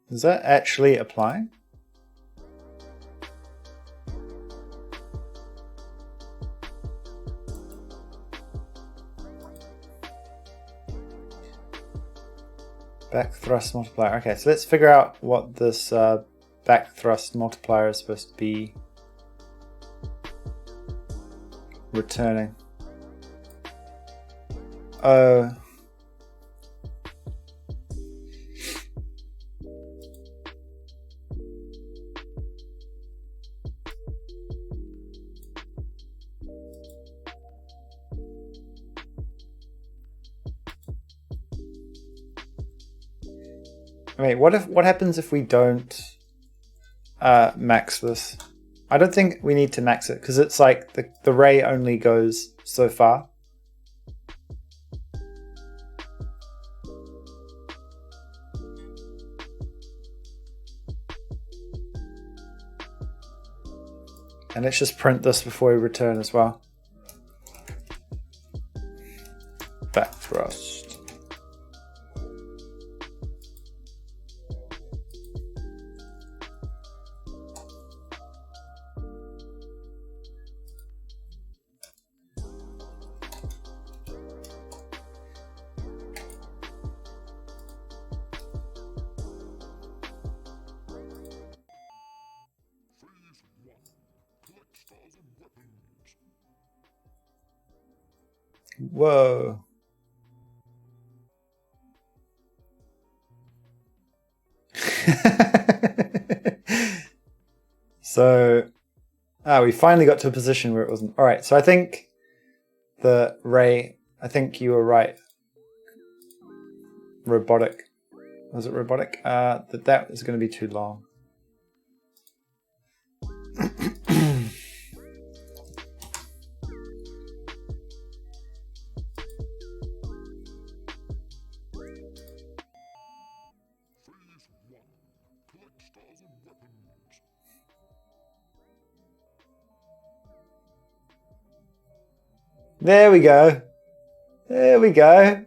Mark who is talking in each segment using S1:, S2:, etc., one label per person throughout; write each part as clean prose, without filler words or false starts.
S1: Is that actually applying? Back thrust multiplier. Okay, so let's figure out what this back thrust multiplier is supposed to be returning. Oh. Wait, what happens if we don't max this? I don't think we need to max it because it's like the ray only goes so far. And let's just print this before we return as well. Back thrust. Whoa. So, we finally got to a position where it wasn't. All right, so I think the ray, I think you were right. Robotic. Was it robotic? That is going to be too long. There we go. There we go.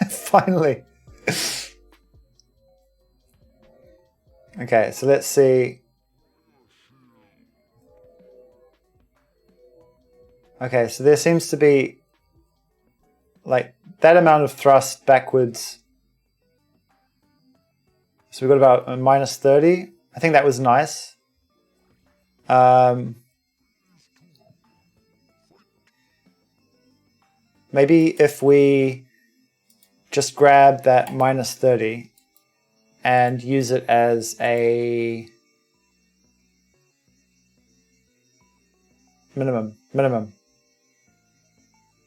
S1: Finally. Okay, so let's see. Okay, so there seems to be like that amount of thrust backwards. So we've got about a minus 30. I think that was nice. Maybe if we just grab that minus 30 and use it as a minimum.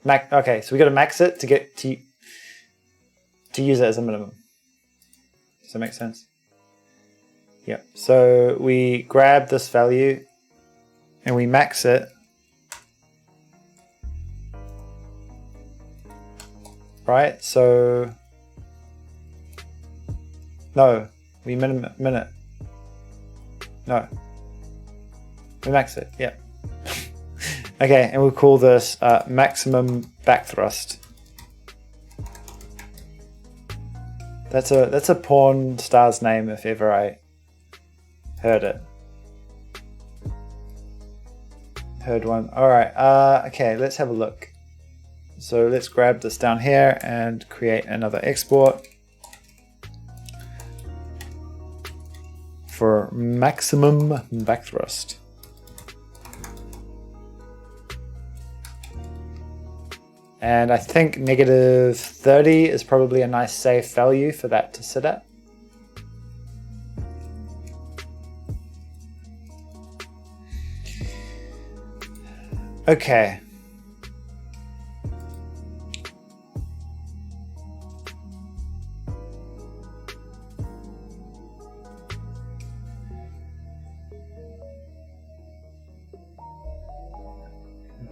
S1: Okay, so we got to max it to get to use it as a minimum. Does that make sense? Yeah. So we grab this value and we max it. Right, so no, we minute. No, we max it. Yeah. Okay, and we'll call this maximum back thrust. That's a porn star's name if ever I heard it. Heard one. All right. Okay, let's have a look. So let's grab this down here and create another export for maximum back thrust. And I think negative 30 is probably a nice safe value for that to sit at. Okay.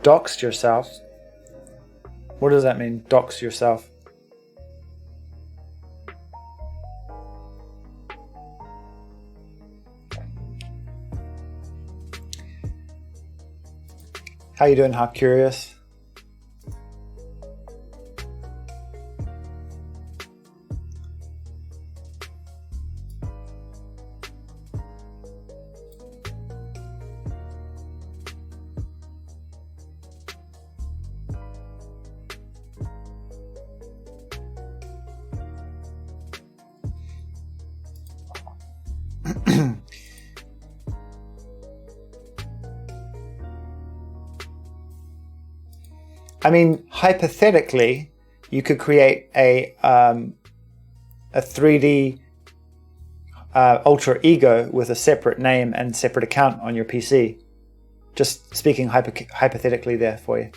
S1: Doxed yourself. What does that mean? Dox yourself. How you doing, How Curious? I mean, hypothetically, you could create a 3D alter ego with a separate name and separate account on your PC. Just speaking hypothetically there for you.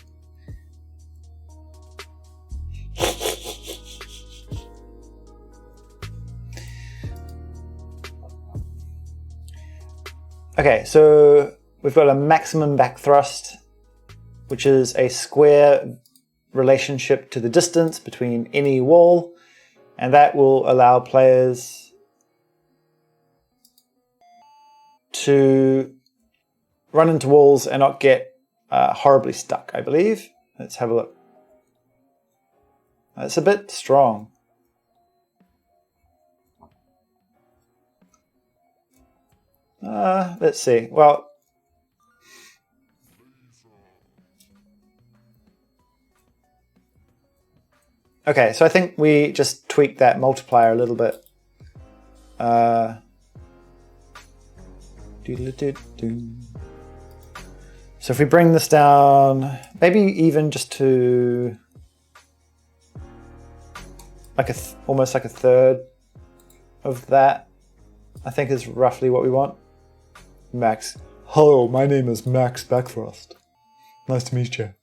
S1: Okay, so we've got a maximum back thrust, which is a square relationship to the distance between any wall, and that will allow players to run into walls and not get horribly stuck, I believe. Let's have a look. That's a bit strong. Let's see. Well, okay, so I think we just tweaked that multiplier a little bit. So if we bring this down, maybe even just to like almost like a third of that, I think is roughly what we want. Max. Hello, my name is Max Backfrost. Nice to meet you.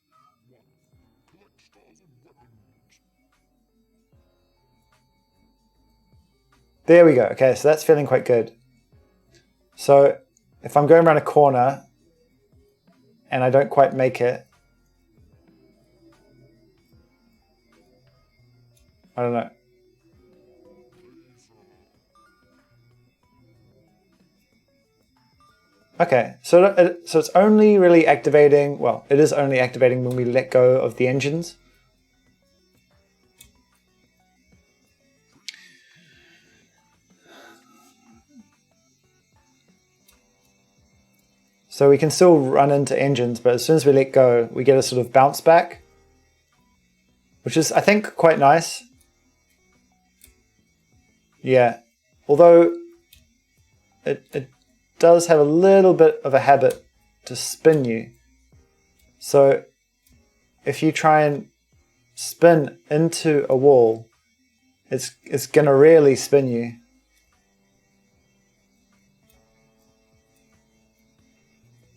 S1: There we go. Okay, so that's feeling quite good. So if I'm going around a corner and I don't quite make it, I don't know. Okay, so it's only really activating, well, it is only activating when we let go of the engines. So we can still run into engines, but as soon as we let go, we get a sort of bounce back, which is, I think, quite nice. Yeah, although it does have a little bit of a habit to spin you. So if you try and spin into a wall, it's gonna really spin you.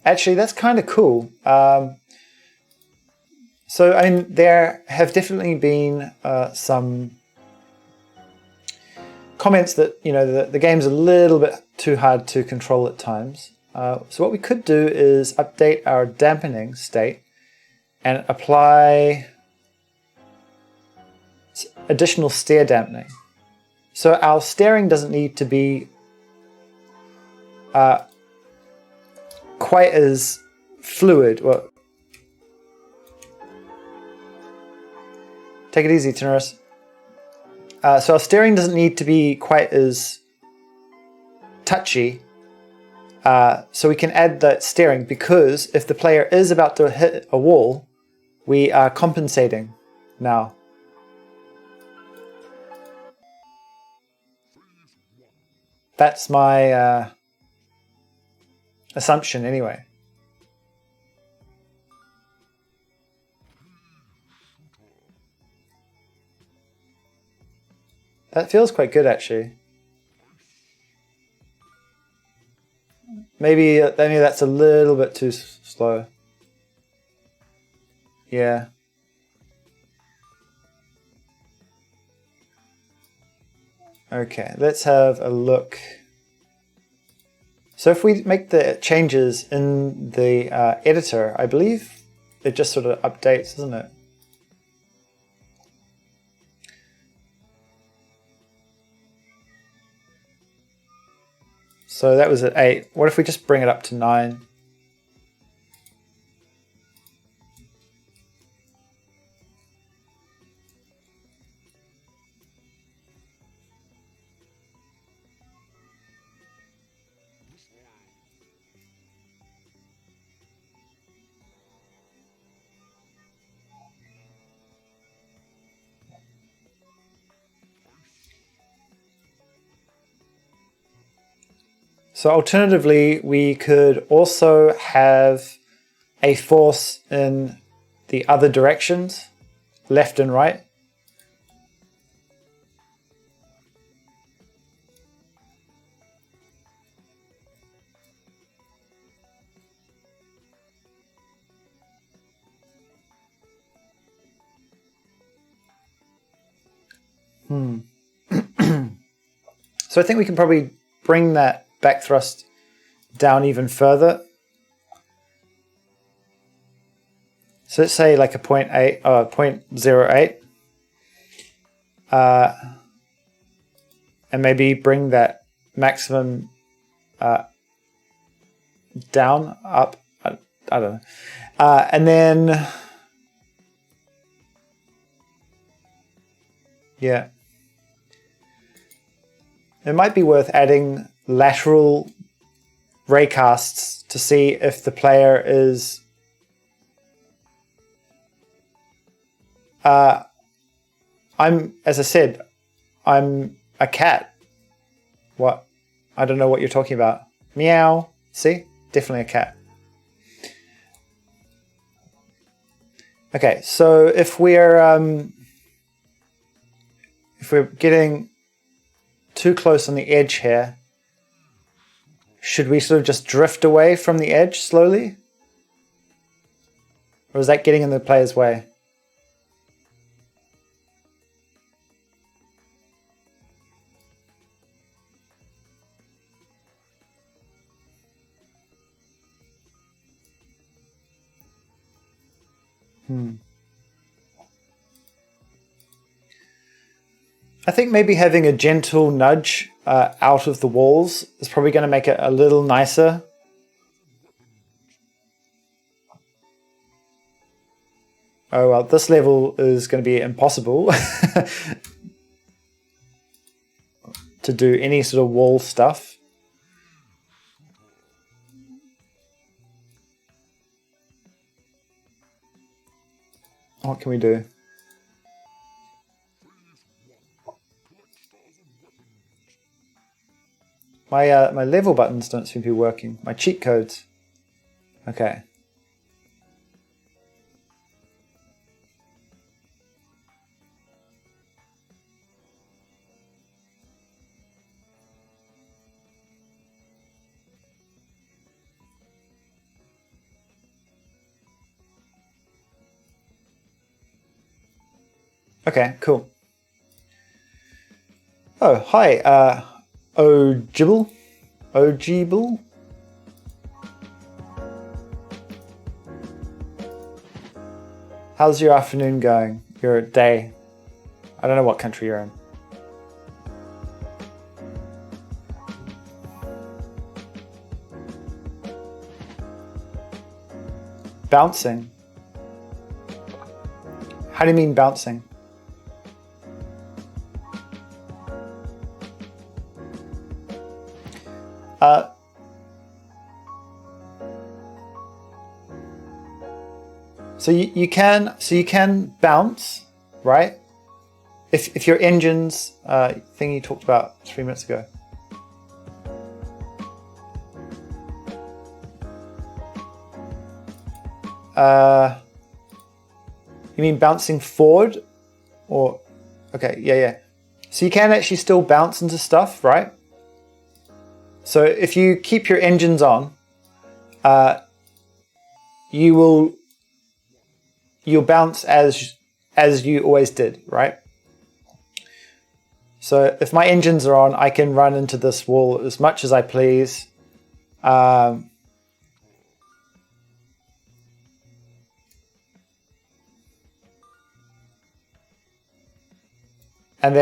S1: Actually, that's kind of cool. So, I mean, there have definitely been some comments that, you know, the game's a little bit too hard to control at times. So what we could do is update our dampening state and apply additional steer dampening. So our steering doesn't need to be quite as fluid. Well, take it easy, Tenorus. So our steering doesn't need to be quite as touchy. So we can add that steering, because if the player is about to hit a wall, we are compensating now. That's my assumption anyway. That feels quite good, actually. Maybe that's a little bit too slow. Yeah. Okay, let's have a look. So if we make the changes in the editor, I believe it just sort of updates, doesn't it? So that was at 8. What if we just bring it up to 9? So alternatively, we could also have a force in the other directions, left and right. So I think we can probably bring that back thrust down even further. So let's say like a 0.08. And maybe bring that maximum down, up, I don't know. And then, yeah. It might be worth adding lateral raycasts to see if the player is as I said, I'm a cat. What? I don't know what you're talking about. Meow. See? Definitely a cat. Okay, so if we're getting too close on the edge here, should we sort of just drift away from the edge slowly? Or is that getting in the player's way? I think maybe having a gentle nudge out of the walls is probably going to make it a little nicer. Oh well, this level is going to be impossible to do any sort of wall stuff. What can we do? My level buttons don't seem to be working. My cheat codes. Okay. Okay, cool. Oh, hi, Ojibble? Ojibble? How's your afternoon going? Your day? I don't know what country you're in. Bouncing? How do you mean bouncing? So you can bounce, right? If your engines thing you talked about 3 minutes ago. You mean bouncing forward, or okay, yeah. So you can actually still bounce into stuff, right? So if you keep your engines on, you'll bounce as you always did, right? So if my engines are on, I can run into this wall as much as I please. And then